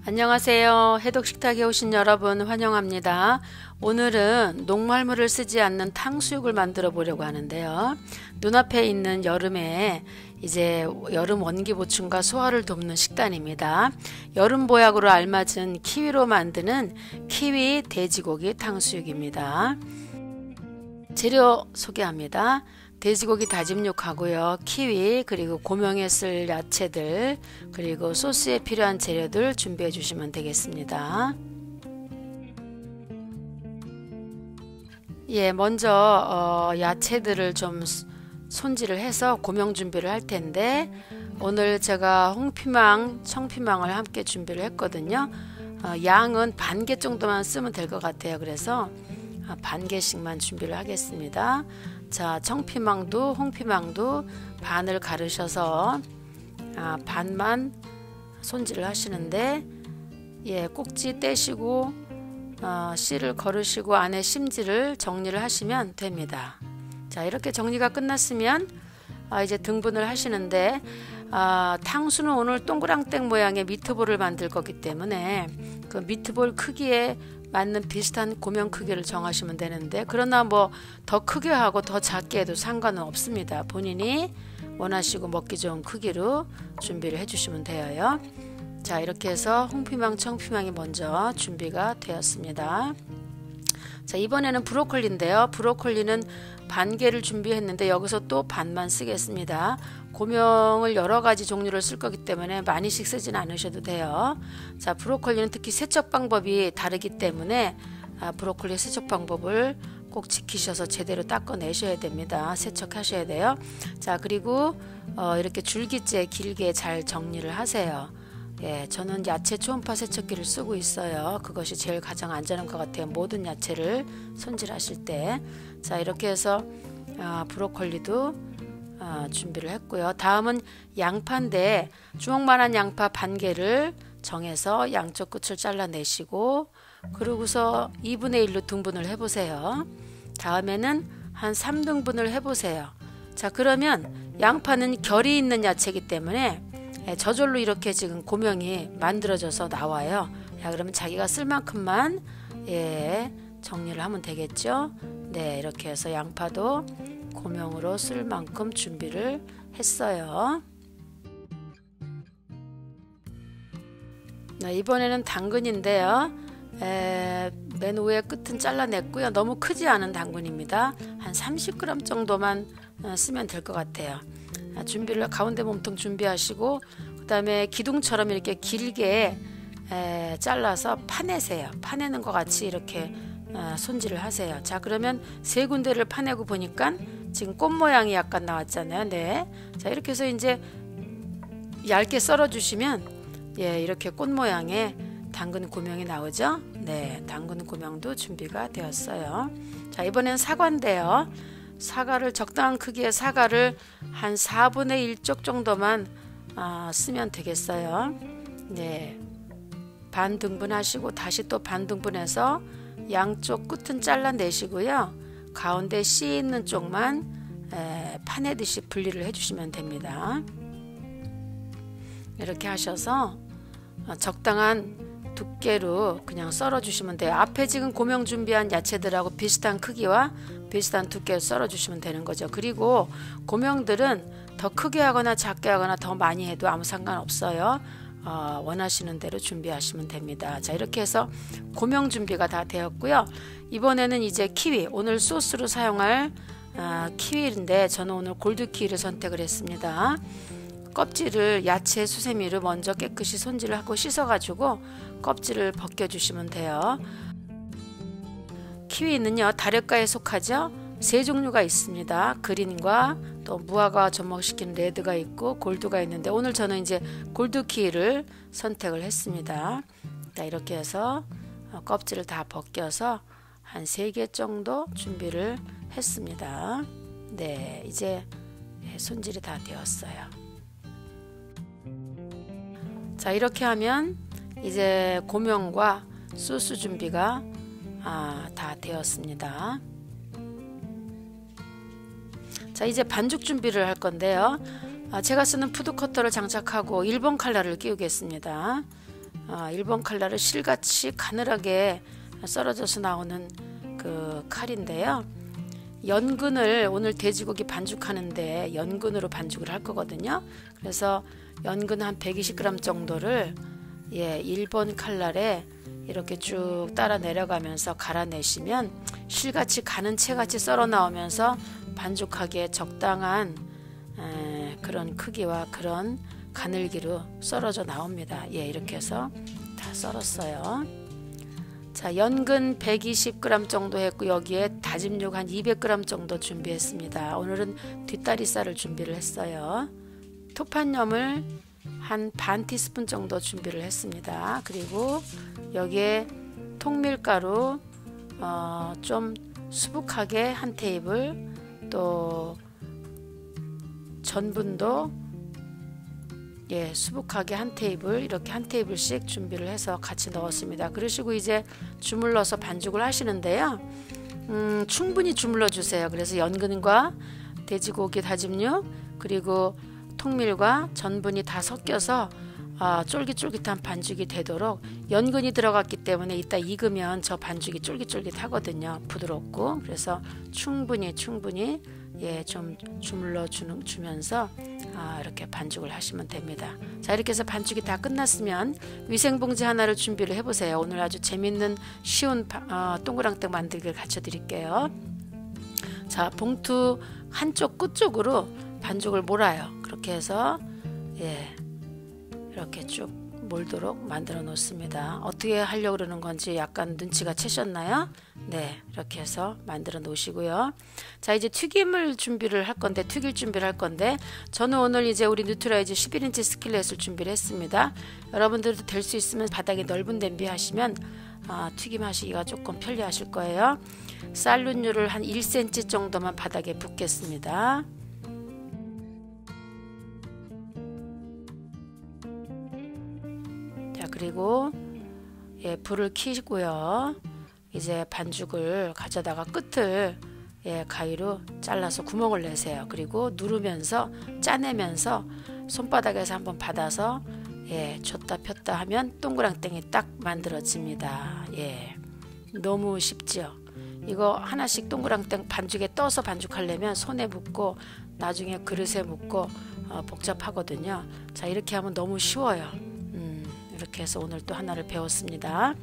안녕하세요. 해독식탁에 오신 여러분 환영합니다. 오늘은 녹말물을 쓰지 않는 탕수육을 만들어 보려고 하는데요. 눈앞에 있는 여름에 이제 여름 원기 보충과 소화를 돕는 식단입니다. 여름 보약으로 알맞은 키위로 만드는 키위 돼지고기 탕수육입니다. 재료 소개합니다. 돼지고기 다짐 육하고요, 키위, 그리고 고명에 쓸 야채들, 그리고 소스에 필요한 재료들 준비해 주시면 되겠습니다. 먼저 야채들을 좀 손질을 해서 고명 준비를 할 텐데, 오늘 제가 홍피망, 청피망을 함께 준비를 했거든요. 양은 반 개 정도만 쓰면 될 것 같아요. 그래서 반 개씩만 준비를 하겠습니다. 자, 청피망도 홍피망도 반을 가르셔서 반만 손질을 하시는데, 꼭지 떼시고 씨를 거르시고 안에 심지를 정리를 하시면 됩니다. 자, 이렇게 정리가 끝났으면 이제 등분을 하시는데, 탕수는 오늘 동그랑땡 모양의 미트볼을 만들 거기 때문에 그 미트볼 크기에 맞는 비슷한 고명 크기를 정하시면 되는데, 그러나 뭐 더 크게 하고 더 작게 해도 상관은 없습니다. 본인이 원하시고 먹기 좋은 크기로 준비를 해주시면 돼요. 자, 이렇게 해서 홍피망, 청피망이 먼저 준비가 되었습니다. 자, 이번에는 브로콜리인데요. 브로콜리는 반 개를 준비했는데 여기서 또 반만 쓰겠습니다. 고명을 여러 가지 종류를 쓸 거기 때문에 많이씩 쓰진 않으셔도 돼요. 자, 브로콜리는 특히 세척 방법이 다르기 때문에 브로콜리 세척 방법을 꼭 지키셔서 제대로 닦아내셔야 됩니다. 세척하셔야 돼요. 자, 그리고 이렇게 줄기째 길게 잘 정리를 하세요. 저는 야채 초음파 세척기를 쓰고 있어요. 그것이 제일 가장 안전한 것 같아요. 모든 야채를 손질하실 때. 자, 이렇게 해서 브로콜리도 준비를 했고요. 다음은 양파인데 주먹만한 양파 반 개를 정해서 양쪽 끝을 잘라내시고, 그러고서 2분의 1로 등분을 해보세요. 다음에는 한 3등분을 해보세요. 자, 그러면 양파는 결이 있는 야채이기 때문에 저절로 이렇게 지금 고명이 만들어져서 나와요. 그러면 자기가 쓸 만큼만 정리를 하면 되겠죠. 네, 이렇게 해서 양파도 고명으로 쓸 만큼 준비를 했어요. 네, 이번에는 당근인데요. 맨 위에 끝은 잘라냈고요. 너무 크지 않은 당근입니다. 한 30g 정도만 쓰면 될 것 같아요. 준비를 가운데 몸통 준비하시고, 그 다음에 기둥처럼 이렇게 길게 잘라서 파내세요. 파내는 것 같이 이렇게 손질을 하세요. 자, 그러면 세 군데를 파내고 보니까 지금 꽃 모양이 약간 나왔잖아요. 네. 자, 이렇게 해서 이제 얇게 썰어 주시면 이렇게 꽃 모양의 당근 고명이 나오죠. 네, 당근 고명도 준비가 되었어요. 자, 이번엔 사과인데요. 사과를 적당한 크기의 사과를 한 4분의 1쪽 정도만 쓰면 되겠어요. 네, 반 등분하시고 다시 또 반 등분해서 양쪽 끝은 잘라내시고요. 가운데 씨 있는 쪽만 파내듯이 분리를 해주시면 됩니다. 이렇게 하셔서 적당한 두께로 그냥 썰어 주시면 돼요. 앞에 지금 고명 준비한 야채들하고 비슷한 크기와 비슷한 두께로 썰어 주시면 되는 거죠. 그리고 고명들은 더 크게 하거나 작게 하거나 더 많이 해도 아무 상관없어요. 원하시는 대로 준비하시면 됩니다. 자, 이렇게 해서 고명 준비가 다 되었고요. 이번에는 이제 키위, 오늘 소스로 사용할 키위인데 저는 오늘 골드 키위를 선택을 했습니다. 껍질을 야채 수세미로 먼저 깨끗이 손질을 하고 씻어가지고 껍질을 벗겨주시면 돼요. 키위는요, 다래과에 속하죠. 세 종류가 있습니다. 그린과 또 무화과 접목시킨 레드가 있고 골드가 있는데, 오늘 저는 이제 골드 키위를 선택을 했습니다. 자, 이렇게 해서 껍질을 다 벗겨서 한 3개 정도 준비를 했습니다. 네, 이제 손질이 다 되었어요. 자, 이렇게 하면 이제 고명과 소스 준비가 다 되었습니다. 자, 이제 반죽 준비를 할 건데요. 제가 쓰는 푸드커터를 장착하고 1번 칼날을 끼우겠습니다. 1번 칼날을 실같이 가늘하게 썰어져서 나오는 그 칼인데요. 연근을 오늘 돼지고기 반죽하는데 연근으로 반죽을 할 거거든요. 그래서 연근 한 120g 정도를 1번 칼날에 이렇게 쭉 따라 내려가면서 갈아내시면 실같이 가는 채같이 썰어 나오면서 반죽하기에 적당한 그런 크기와 그런 가늘기로 썰어져 나옵니다. 이렇게 해서 다 썰었어요. 자, 연근 120g 정도 했고 여기에 다진 육 한 200g 정도 준비했습니다. 오늘은 뒷다리살을 준비를 했어요. 토판염을 한 반 티스푼 정도 준비를 했습니다. 그리고 여기에 통밀가루 좀 수북하게 한 테이블, 또 전분도 수북하게 한 테이블, 이렇게 한 테이블씩 준비를 해서 같이 넣었습니다. 그러시고 이제 주물러서 반죽을 하시는데요. 충분히 주물러 주세요. 그래서 연근과 돼지고기 다짐육 그리고 통밀과 전분이 다 섞여서 쫄깃쫄깃한 반죽이 되도록, 연근이 들어갔기 때문에 이따 익으면 저 반죽이 쫄깃쫄깃하거든요. 부드럽고. 그래서 충분히 좀 주물러 주면서 이렇게 반죽을 하시면 됩니다. 자, 이렇게 해서 반죽이 다 끝났으면 위생봉지 하나를 준비를 해보세요. 오늘 아주 재밌는 쉬운 동그랑땡 만들기를 가르쳐 드릴게요. 자, 봉투 한쪽 끝쪽으로 반죽을 몰아요. 그렇게 해서 이렇게 쭉 몰도록 만들어 놓습니다. 어떻게 하려고 그러는 건지 약간 눈치가 채셨나요? 네, 이렇게 해서 만들어 놓으시고요. 자, 이제 튀김을 준비를 할 건데, 튀길 준비를 할 건데, 저는 오늘 이제 우리 뉴트라이즈 11인치 스킬렛을 준비를 했습니다. 여러분들도 될 수 있으면 바닥에 넓은 냄비 하시면 튀김 하시기가 조금 편리하실 거예요. 쌀룬유를 한 1cm 정도만 바닥에 붓겠습니다. 자, 그리고 불을 켜고요. 이제 반죽을 가져다가 끝을 가위로 잘라서 구멍을 내세요. 그리고 누르면서 짜내면서 손바닥에서 한번 받아서 줬다 폈다 하면 동그랑땡이 딱 만들어집니다. 너무 쉽죠? 이거 하나씩 동그랑땡 반죽에 떠서 반죽하려면 손에 묻고 나중에 그릇에 묻고 복잡하거든요. 자, 이렇게 하면 너무 쉬워요. 이렇게 해서 오늘 또 하나를 배웠습니다.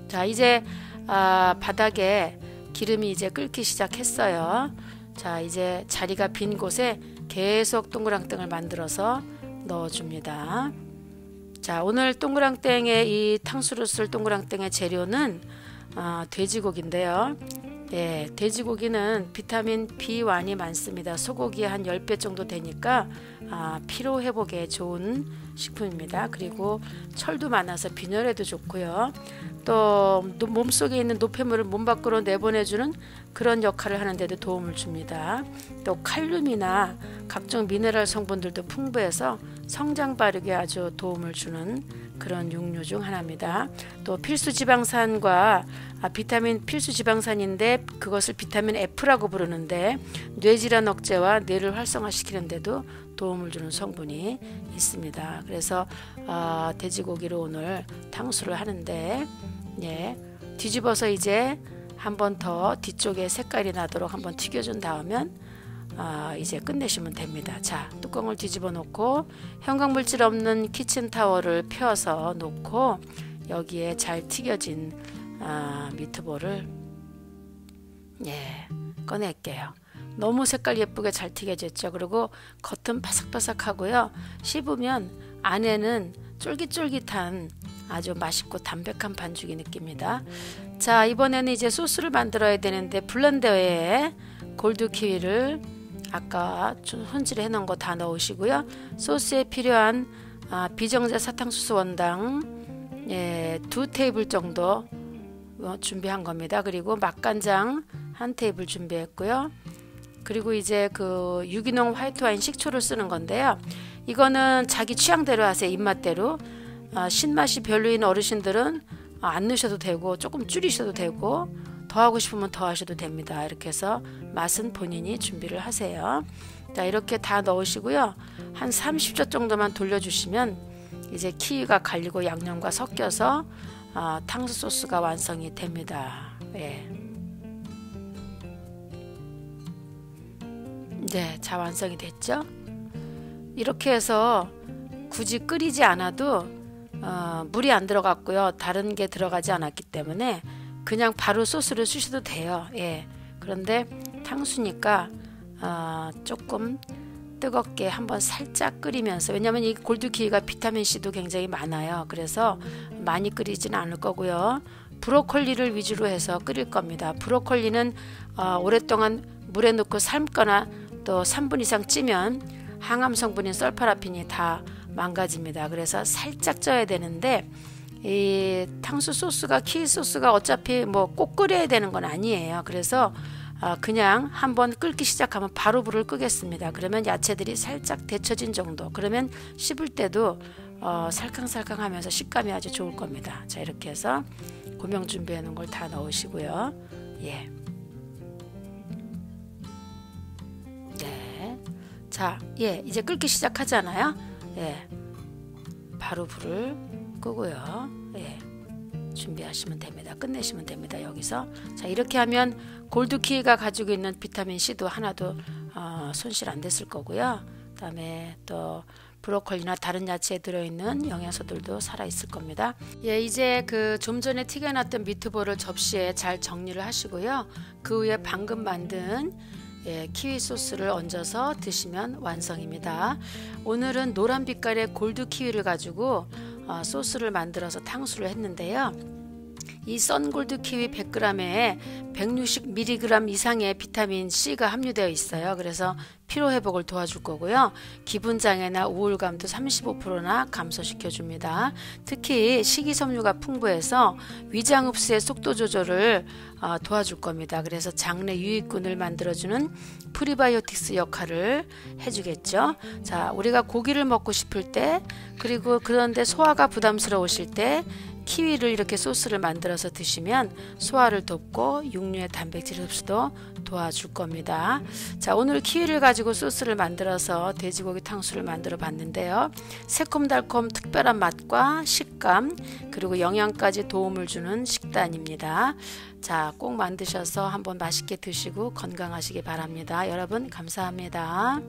자, 이제 바닥에 기름이 이제 끓기 시작했어요. 자, 이제 자리가 빈 곳에 계속 동그랑땡을 만들어서 넣어줍니다. 자, 오늘 동그랑땡의 이 탕수로 쓸 동그랑땡의 재료는 돼지고기인데요. 돼지고기는 비타민 B1이 많습니다. 소고기의 한 10배 정도 되니까 피로 회복에 좋은 식품입니다. 그리고 철도 많아서 빈혈에도 좋고요. 또 몸속에 있는 노폐물을 몸 밖으로 내보내주는 그런 역할을 하는데도 도움을 줍니다. 또 칼륨이나 각종 미네랄 성분들도 풍부해서 성장 발육에 아주 도움을 주는 그런 육류 중 하나입니다. 또 필수 지방산과 비타민 필수 지방산인데 그것을 비타민 F라고 부르는데 뇌질환 억제와 뇌를 활성화시키는 데도 도움을 주는 성분이 있습니다. 그래서 돼지고기로 오늘 탕수를 하는데 뒤집어서 이제 한 번 더 뒤쪽에 색깔이 나도록 한번 튀겨준 다음에 이제 끝내시면 됩니다. 자, 뚜껑을 뒤집어 놓고 형광물질 없는 키친타월을 펴서 놓고 여기에 잘 튀겨진 미트볼을 꺼낼게요. 너무 색깔 예쁘게 잘 튀겨졌죠. 그리고 겉은 바삭바삭하고요. 씹으면 안에는 쫄깃쫄깃한 아주 맛있고 담백한 반죽이 느낍니다. 자, 이번에는 이제 소스를 만들어야 되는데 블렌더에 골드 키위를 아까 손질해 놓은 거 다 넣으시고요. 소스에 필요한 비정제 사탕수수 원당 2테이블 정도 준비한 겁니다. 그리고 맛간장 1테이블 준비했고요. 그리고 이제 그 유기농 화이트 와인 식초를 쓰는 건데요. 이거는 자기 취향대로 하세요. 입맛대로. 신맛이 별로인 어르신들은 안 넣으셔도 되고 조금 줄이셔도 되고 더 하고 싶으면 더 하셔도 됩니다. 이렇게 해서 맛은 본인이 준비를 하세요. 자, 이렇게 다 넣으시고요. 한 30초 정도만 돌려주시면 이제 키위가 갈리고 양념과 섞여서 탕수 소스가 완성이 됩니다. 예. 네, 자, 완성이 됐죠? 이렇게 해서 굳이 끓이지 않아도 물이 안 들어갔고요. 다른 게 들어가지 않았기 때문에 그냥 바로 소스를 쓰셔도 돼요. 예. 그런데 탕수니까 조금 뜨겁게 한번 살짝 끓이면서, 왜냐하면 이 골드키위가 비타민C도 굉장히 많아요. 그래서 많이 끓이지는 않을 거고요. 브로콜리를 위주로 해서 끓일 겁니다. 브로콜리는 오랫동안 물에 넣고 삶거나 또 3분 이상 찌면 항암 성분인 설파라핀이 다 망가집니다. 그래서 살짝 쪄야 되는데 이 탕수 소스가, 키위 소스가 어차피 뭐 꼭 끓여야 되는 건 아니에요. 그래서 그냥 한번 끓기 시작하면 바로 불을 끄겠습니다. 그러면 야채들이 살짝 데쳐진 정도, 그러면 씹을 때도 살캉살캉 하면서 식감이 아주 좋을 겁니다. 자, 이렇게 해서 고명 준비해 놓은 걸 다 넣으시고요. 예. 네. 자, 예, 이제 끓기 시작하잖아요. 예. 바로 불을 끄고요. 예. 준비하시면 됩니다. 끝내시면 됩니다. 여기서. 자, 이렇게 하면 골드키위가 가지고 있는 비타민C도 하나도 손실 안 됐을 거고요. 그 다음에 또 브로콜리나 다른 야채에 들어있는 영양소들도 살아있을 겁니다. 예, 이제 그 좀 전에 튀겨놨던 미트볼을 접시에 잘 정리를 하시고요. 그 위에 방금 만든 키위 소스를 얹어서 드시면 완성입니다. 오늘은 노란 빛깔의 골드 키위를 가지고 소스를 만들어서 탕수를 했는데요. 이 썬골드 키위 100g에 160mg 이상의 비타민 C가 함유되어 있어요. 그래서 피로 회복을 도와줄 거고요. 기분 장애나 우울감도 35%나 감소시켜 줍니다. 특히 식이섬유가 풍부해서 위장 흡수의 속도 조절을 도와줄 겁니다. 그래서 장내 유익균을 만들어주는 프리바이오틱스 역할을 해주겠죠. 자, 우리가 고기를 먹고 싶을 때, 그리고 그런데 소화가 부담스러우실 때 키위를 이렇게 소스를 만들어서 드시면 소화를 돕고 육류의 단백질 흡수도 도와줄 겁니다. 자, 오늘 키위를 가지고 소스를 만들어서 돼지고기 탕수를 만들어 봤는데요. 새콤달콤 특별한 맛과 식감, 그리고 영양까지 도움을 주는 식단입니다. 자, 꼭 만드셔서 한번 맛있게 드시고 건강하시기 바랍니다. 여러분, 감사합니다.